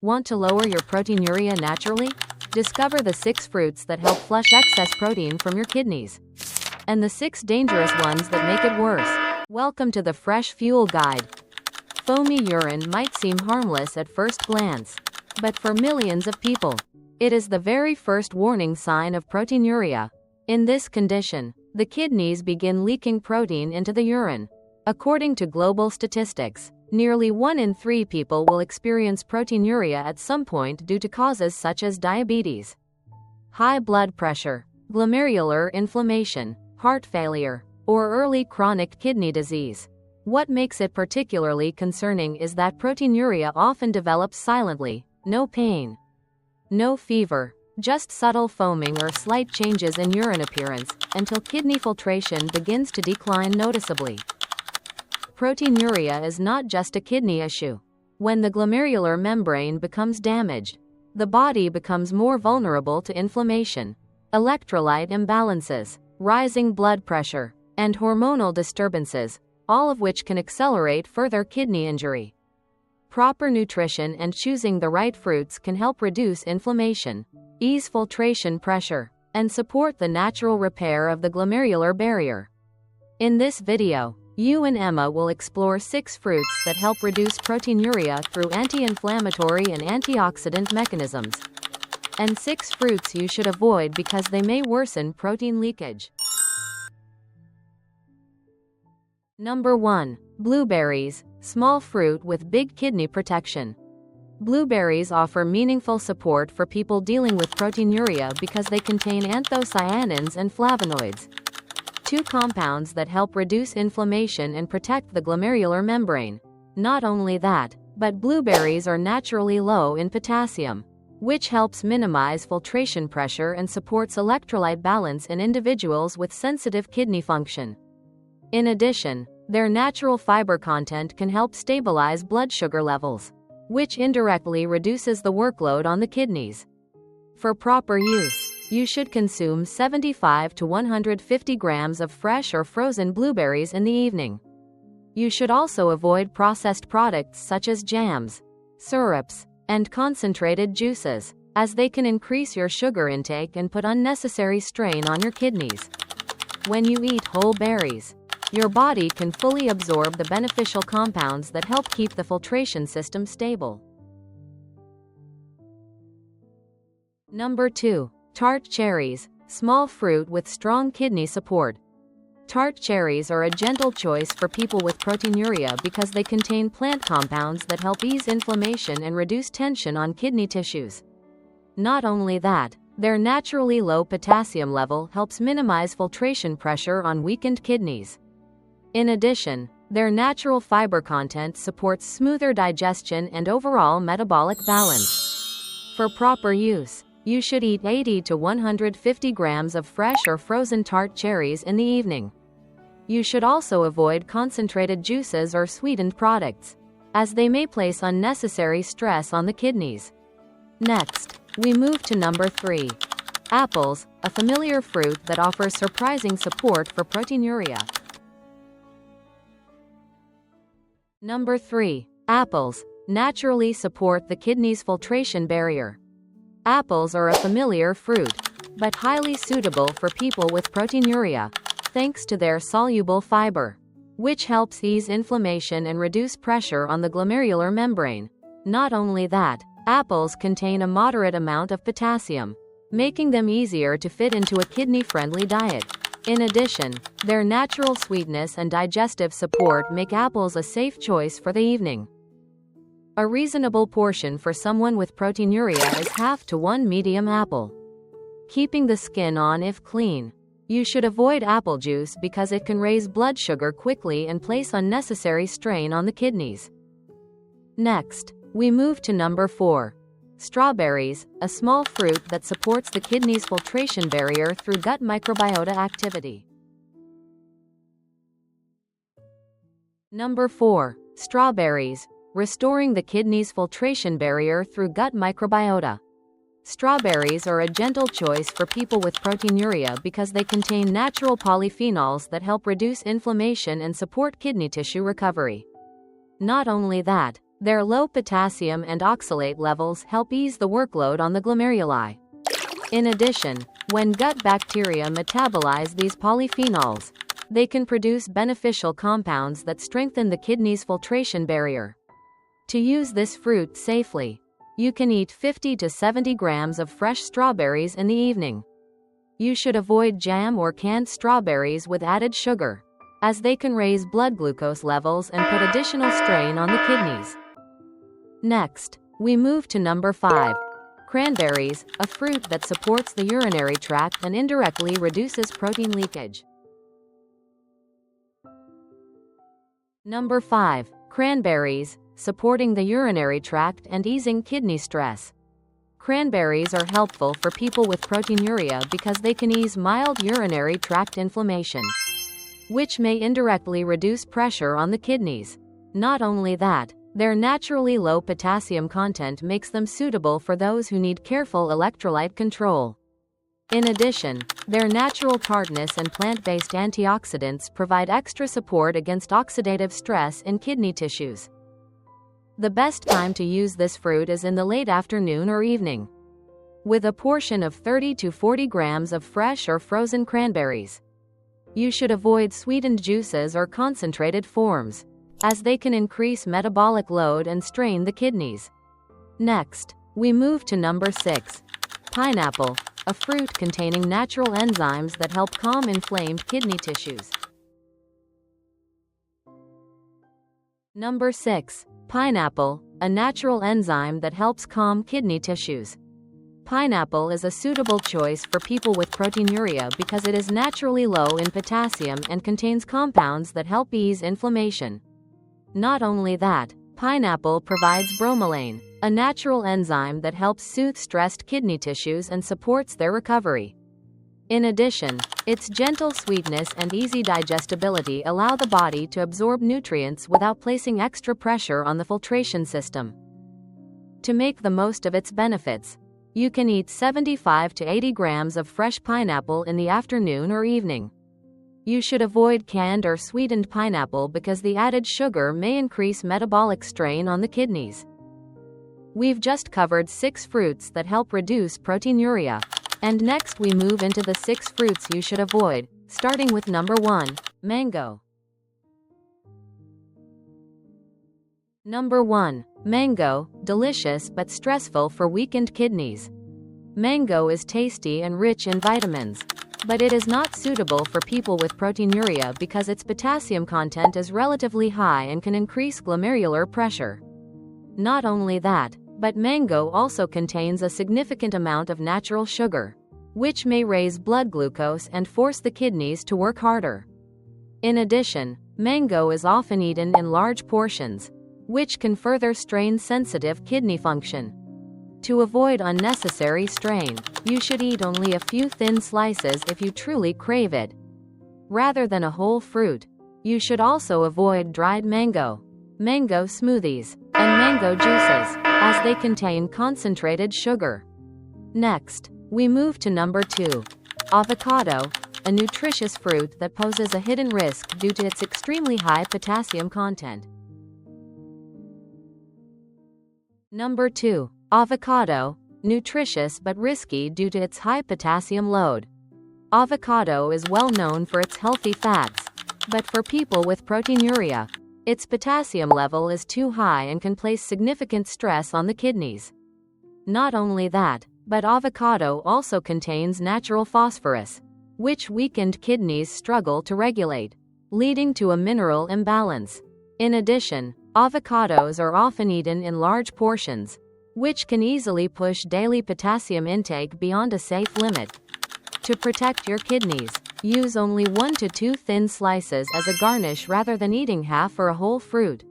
Want to lower your proteinuria naturally? Discover the 6 fruits that help flush excess protein from your kidneys. And the 6 dangerous ones that make it worse. Welcome to the Fresh Fuel Guide. Foamy urine might seem harmless at first glance. But for millions of people, it is the very first warning sign of proteinuria. In this condition, the kidneys begin leaking protein into the urine. According to global statistics, nearly 1 in 3 people will experience proteinuria at some point due to causes such as diabetes, high blood pressure, glomerular inflammation, heart failure, or early chronic kidney disease. What makes it particularly concerning is that proteinuria often develops silently, no pain, no fever, just subtle foaming or slight changes in urine appearance, until kidney filtration begins to decline noticeably. Proteinuria is not just a kidney issue. When the glomerular membrane becomes damaged, the body becomes more vulnerable to inflammation, electrolyte imbalances, rising blood pressure, and hormonal disturbances, all of which can accelerate further kidney injury. Proper nutrition and choosing the right fruits can help reduce inflammation, ease filtration pressure, and support the natural repair of the glomerular barrier. In this video, you and Emma will explore 6 fruits that help reduce proteinuria through anti-inflammatory and antioxidant mechanisms, and 6 fruits you should avoid because they may worsen protein leakage. Number 1. Blueberries, small fruit with big kidney protection. Blueberries offer meaningful support for people dealing with proteinuria because they contain anthocyanins and flavonoids, 2 compounds that help reduce inflammation and protect the glomerular membrane. Not only that, but blueberries are naturally low in potassium, which helps minimize filtration pressure and supports electrolyte balance in individuals with sensitive kidney function. In addition, their natural fiber content can help stabilize blood sugar levels, which indirectly reduces the workload on the kidneys. For proper use, you should consume 75 to 150 grams of fresh or frozen blueberries in the evening. You should also avoid processed products such as jams, syrups, and concentrated juices, as they can increase your sugar intake and put unnecessary strain on your kidneys. When you eat whole berries, your body can fully absorb the beneficial compounds that help keep the filtration system stable. Number 2. Tart cherries, small fruit with strong kidney support. Tart cherries are a gentle choice for people with proteinuria because they contain plant compounds that help ease inflammation and reduce tension on kidney tissues. Not only that, their naturally low potassium level helps minimize filtration pressure on weakened kidneys. In addition, their natural fiber content supports smoother digestion and overall metabolic balance. For proper use, you should eat 80 to 150 grams of fresh or frozen tart cherries in the evening. You should also avoid concentrated juices or sweetened products, as they may place unnecessary stress on the kidneys. Next, we move to number 3. Apples, a familiar fruit that offers surprising support for proteinuria. Number 3. Apples naturally support the kidney's filtration barrier. Apples are a familiar fruit, but highly suitable for people with proteinuria, thanks to their soluble fiber, which helps ease inflammation and reduce pressure on the glomerular membrane. Not only that, apples contain a moderate amount of potassium, making them easier to fit into a kidney-friendly diet. In addition, their natural sweetness and digestive support make apples a safe choice for the evening. A reasonable portion for someone with proteinuria is half to 1 medium apple. Keeping the skin on if clean. You should avoid apple juice because it can raise blood sugar quickly and place unnecessary strain on the kidneys. Next, we move to number 4. Strawberries, a small fruit that supports the kidney's filtration barrier through gut microbiota activity. Number 4. Strawberries, restoring the kidney's filtration barrier through gut microbiota. Strawberries are a gentle choice for people with proteinuria because they contain natural polyphenols that help reduce inflammation and support kidney tissue recovery. Not only that, Their low potassium and oxalate levels help ease the workload on the glomeruli. In addition, when gut bacteria metabolize these polyphenols, they can produce beneficial compounds that strengthen the kidney's filtration barrier. To use this fruit safely, you can eat 50 to 70 grams of fresh strawberries in the evening. You should avoid jam or canned strawberries with added sugar, as they can raise blood glucose levels and put additional strain on the kidneys. Next, we move to number 5. Cranberries, a fruit that supports the urinary tract and indirectly reduces protein leakage. Number 5. Cranberries, supporting the urinary tract and easing kidney stress. Cranberries are helpful for people with proteinuria because they can ease mild urinary tract inflammation, which may indirectly reduce pressure on the kidneys. Not only that, their naturally low potassium content makes them suitable for those who need careful electrolyte control. In addition, their natural tartness and plant-based antioxidants provide extra support against oxidative stress in kidney tissues. The best time to use this fruit is in the late afternoon or evening, with a portion of 30 to 40 grams of fresh or frozen cranberries. You should avoid sweetened juices or concentrated forms, as they can increase metabolic load and strain the kidneys. Next, we move to number 6. Pineapple, a fruit containing natural enzymes that help calm inflamed kidney tissues. Number 6. Pineapple, a natural enzyme that helps calm kidney tissues. Pineapple is a suitable choice for people with proteinuria because it is naturally low in potassium and contains compounds that help ease inflammation. Not only that, pineapple provides bromelain, a natural enzyme that helps soothe stressed kidney tissues and supports their recovery. In addition, its gentle sweetness and easy digestibility allow the body to absorb nutrients without placing extra pressure on the filtration system. To make the most of its benefits, you can eat 75 to 80 grams of fresh pineapple in the afternoon or evening. You should avoid canned or sweetened pineapple because the added sugar may increase metabolic strain on the kidneys. We've just covered 6 fruits that help reduce proteinuria. And next we move into the 6 fruits you should avoid, starting with number 1, mango. Number 1. Mango, delicious but stressful for weakened kidneys. Mango is tasty and rich in vitamins, but it is not suitable for people with proteinuria because its potassium content is relatively high and can increase glomerular pressure. Not only that, but mango also contains a significant amount of natural sugar, which may raise blood glucose and force the kidneys to work harder. In addition, mango is often eaten in large portions, which can further strain sensitive kidney function. To avoid unnecessary strain, you should eat only a few thin slices if you truly crave it, rather than a whole fruit. You should also avoid dried mango, mango smoothies, and mango juices, as they contain concentrated sugar. Next, we move to number 2. Avocado, a nutritious fruit that poses a hidden risk due to its extremely high potassium content. Number 2. Avocado, nutritious but risky due to its high potassium load. Avocado is well known for its healthy fats, but for people with proteinuria, its potassium level is too high and can place significant stress on the kidneys. Not only that, but avocado also contains natural phosphorus, which weakened kidneys struggle to regulate, leading to a mineral imbalance. In addition, avocados are often eaten in large portions, which can easily push daily potassium intake beyond a safe limit. To protect your kidneys, use only 1 to 2 thin slices as a garnish rather than eating half or a whole fruit.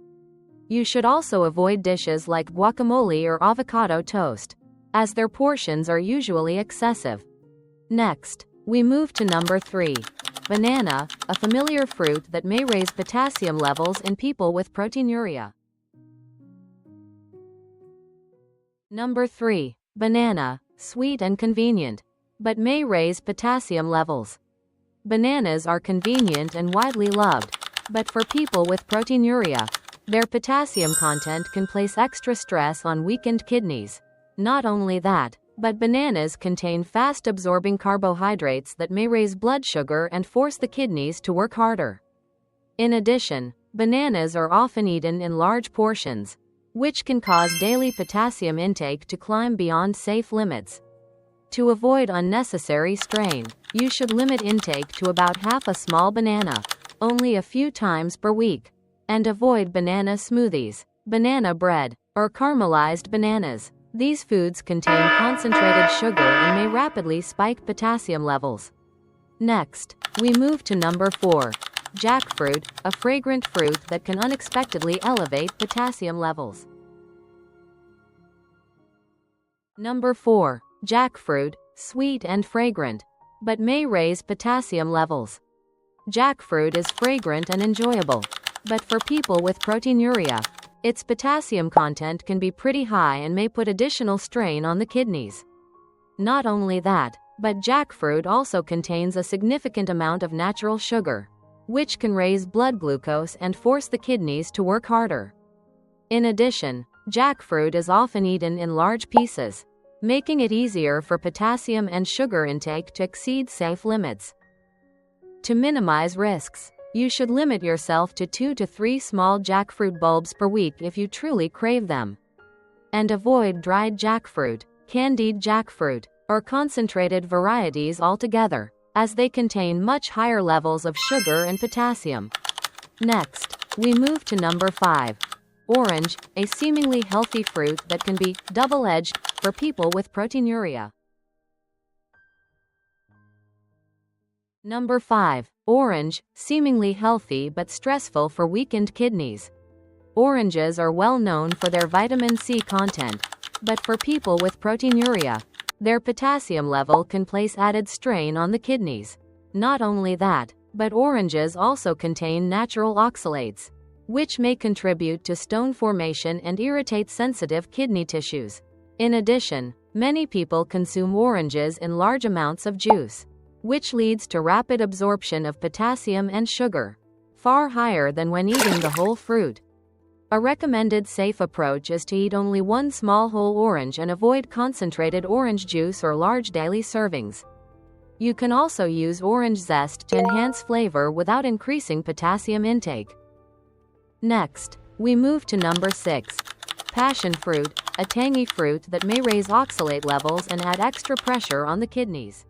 You should also avoid dishes like guacamole or avocado toast, as their portions are usually excessive. Next, we move to number 3. Banana, a familiar fruit that may raise potassium levels in people with proteinuria. Number 3. Banana, sweet and convenient, but may raise potassium levels. Bananas are convenient and widely loved, but for people with proteinuria, Their potassium content can place extra stress on weakened kidneys. Not only that, but bananas contain fast-absorbing carbohydrates that may raise blood sugar and force the kidneys to work harder. In addition, bananas are often eaten in large portions, which can cause daily potassium intake to climb beyond safe limits. To avoid unnecessary strain, you should limit intake to about half a small banana, only a few times per week. And avoid banana smoothies, banana bread, or caramelized bananas. These foods contain concentrated sugar and may rapidly spike potassium levels. Next, we move to number 4. Jackfruit, a fragrant fruit that can unexpectedly elevate potassium levels. Number 4. Jackfruit, sweet and fragrant, but may raise potassium levels. Jackfruit is fragrant and enjoyable, but for people with proteinuria, its potassium content can be pretty high and may put additional strain on the kidneys. Not only that, but jackfruit also contains a significant amount of natural sugar, which can raise blood glucose and force the kidneys to work harder. In addition, jackfruit is often eaten in large pieces, making it easier for potassium and sugar intake to exceed safe limits. To minimize risks, you should limit yourself to 2 to 3 small jackfruit bulbs per week if you truly crave them. And avoid dried jackfruit, candied jackfruit, or concentrated varieties altogether, as they contain much higher levels of sugar and potassium. Next, we move to number 5. Orange, a seemingly healthy fruit that can be double-edged for people with proteinuria. Number 5. Orange, seemingly healthy but stressful for weakened kidneys. Oranges are well known for their vitamin C content, but for people with proteinuria, their potassium level can place added strain on the kidneys. Not only that, but oranges also contain natural oxalates, which may contribute to stone formation and irritate sensitive kidney tissues. In addition, many people consume oranges in large amounts of juice, which leads to rapid absorption of potassium and sugar, far higher than when eating the whole fruit. A recommended safe approach is to eat only one small whole orange and avoid concentrated orange juice or large daily servings. You can also use orange zest to enhance flavor without increasing potassium intake. Next, we move to number 6. Passion fruit, a tangy fruit that may raise oxalate levels and add extra pressure on the kidneys.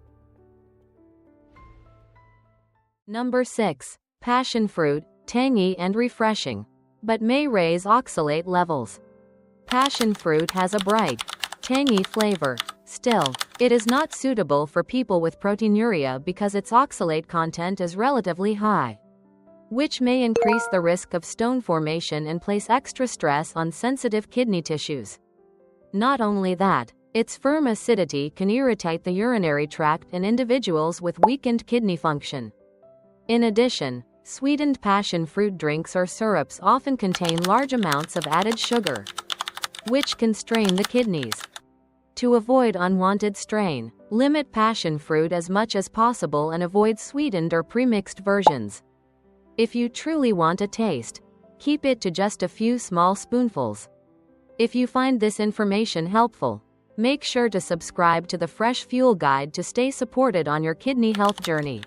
Number 6. Passion fruit, tangy and refreshing, but may raise oxalate levels. Passion fruit has a bright, tangy flavor. Still, it is not suitable for people with proteinuria because its oxalate content is relatively high, which may increase the risk of stone formation and place extra stress on sensitive kidney tissues. Not only that, its firm acidity can irritate the urinary tract in individuals with weakened kidney function. In addition, sweetened passion fruit drinks or syrups often contain large amounts of added sugar, which can strain the kidneys. To avoid unwanted strain, limit passion fruit as much as possible and avoid sweetened or premixed versions. If you truly want a taste, keep it to just a few small spoonfuls. If you find this information helpful, make sure to subscribe to the Fresh Fuel Guide to stay supported on your kidney health journey.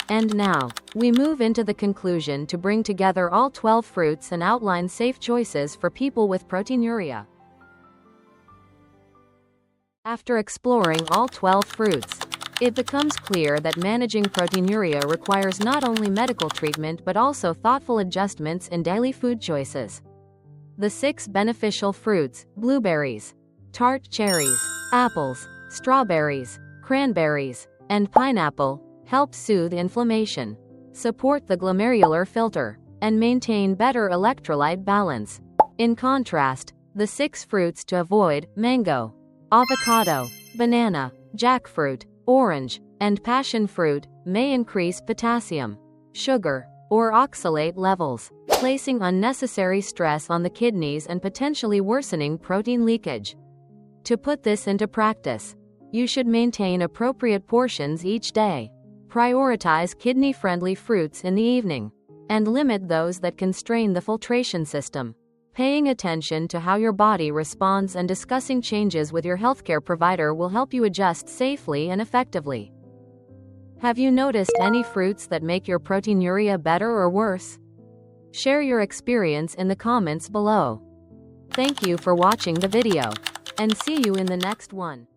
And now, we move into the conclusion to bring together all 12 fruits and outline safe choices for people with proteinuria. After exploring all 12 fruits, it becomes clear that managing proteinuria requires not only medical treatment but also thoughtful adjustments in daily food choices. The 6 beneficial fruits: blueberries, tart cherries, apples, strawberries, cranberries, and pineapple, help soothe inflammation, support the glomerular filter, and maintain better electrolyte balance. In contrast, the 6 fruits to avoid: mango, avocado, banana, jackfruit, orange, and passion fruit, may increase potassium, sugar, or oxalate levels, placing unnecessary stress on the kidneys and potentially worsening protein leakage. To put this into practice, you should maintain appropriate portions each day. Prioritize kidney-friendly fruits in the evening, and limit those that can strain the filtration system. Paying attention to how your body responds and discussing changes with your healthcare provider will help you adjust safely and effectively. Have you noticed any fruits that make your proteinuria better or worse? Share your experience in the comments below. Thank you for watching the video, and see you in the next one.